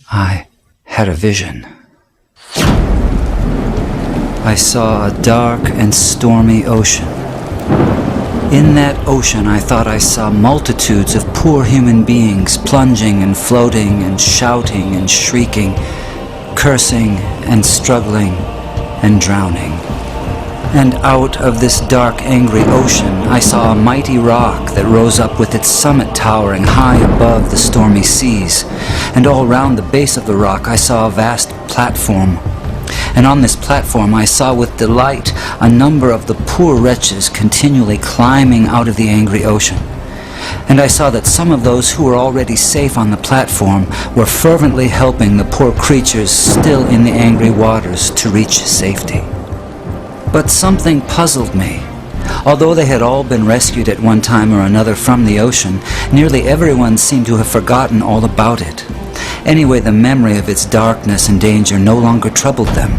I had a vision. I saw a dark and stormy ocean. In that ocean, I thought I saw multitudes of poor human beings plunging and floating and shouting and shrieking, cursing and struggling and drowning. And out of this dark, angry ocean, I saw a mighty rock that rose up with its summit towering high above the stormy seas. And all round the base of the rock, I saw a vast platform. And on this platform I saw with delight a number of the poor wretches continually climbing out of the angry ocean. And I saw that some of those who were already safe on the platform were fervently helping the poor creatures still in the angry waters to reach safety. But something puzzled me. Although they had all been rescued at one time or another from the ocean, nearly everyone seemed to have forgotten all about it. Anyway, the memory of its darkness and danger no longer troubled them.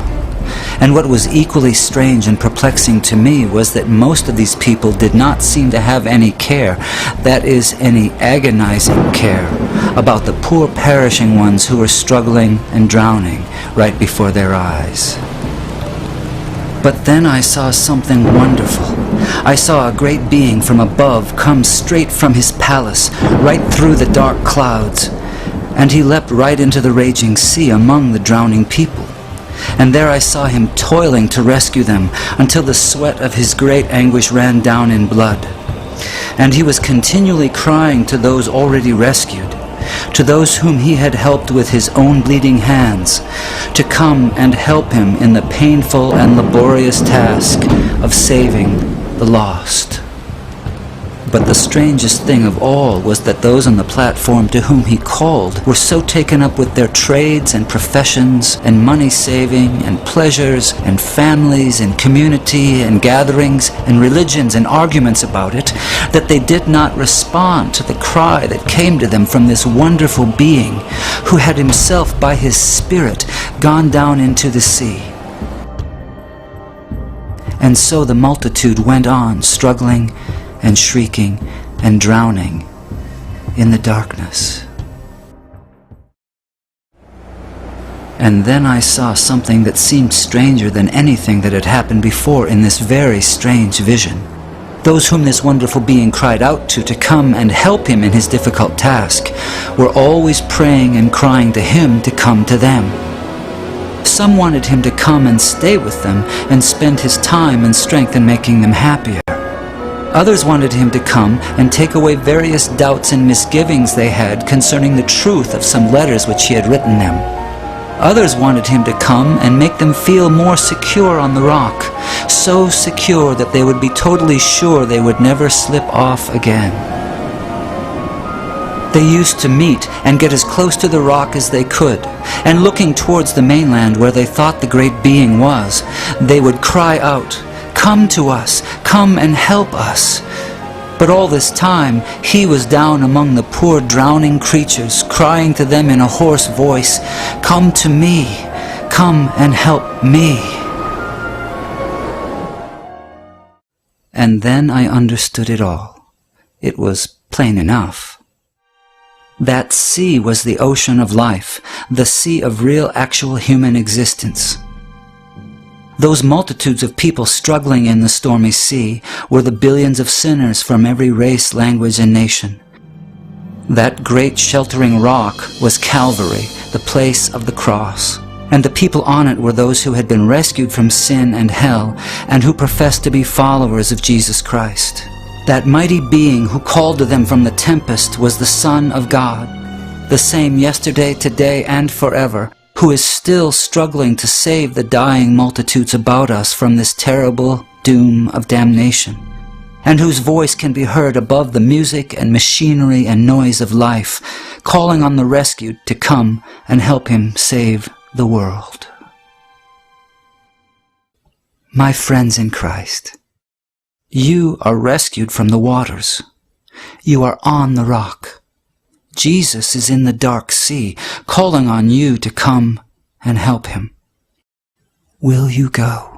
And what was equally strange and perplexing to me was that most of these people did not seem to have any care, that is, any agonizing care, about the poor perishing ones who were struggling and drowning right before their eyes. But then I saw something wonderful. I saw a great being from above come straight from his palace, right through the dark clouds. And he leapt right into the raging sea among the drowning people. And there I saw him toiling to rescue them until the sweat of his great anguish ran down in blood. And he was continually crying to those already rescued, to those whom he had helped with his own bleeding hands, to come and help him in the painful and laborious task of saving the lost. But the strangest thing of all was that those on the platform to whom he called were so taken up with their trades and professions and money-saving and pleasures and families and community and gatherings and religions and arguments about it that they did not respond to the cry that came to them from this wonderful being who had himself by his Spirit gone down into the sea. And so the multitude went on struggling and shrieking and drowning in the darkness. And then I saw something that seemed stranger than anything that had happened before in this very strange vision. Those whom this wonderful being cried out to come and help him in his difficult task were always praying and crying to him to come to them. Some wanted him to come and stay with them and spend his time and strength in making them happier. Others wanted him to come and take away various doubts and misgivings they had concerning the truth of some letters which he had written them. Others wanted him to come and make them feel more secure on the rock, so secure that they would be totally sure they would never slip off again. They used to meet and get as close to the rock as they could, and looking towards the mainland where they thought the great being was, they would cry out, "Come to us, come and help us." But all this time, he was down among the poor drowning creatures, crying to them in a hoarse voice, "Come to me, come and help me." And then I understood it all. It was plain enough. That sea was the ocean of life, the sea of real actual human existence. Those multitudes of people struggling in the stormy sea were the billions of sinners from every race, language, and nation. That great sheltering rock was Calvary, the place of the cross, and the people on it were those who had been rescued from sin and hell and who professed to be followers of Jesus Christ. That mighty being who called to them from the tempest was the Son of God, the same yesterday, today, and forever, who is still struggling to save the dying multitudes about us from this terrible doom of damnation, and whose voice can be heard above the music and machinery and noise of life, calling on the rescued to come and help him save the world. My friends in Christ, you are rescued from the waters. You are on the rock. Jesus is in the dark sea, calling on you to come and help him. Will you go?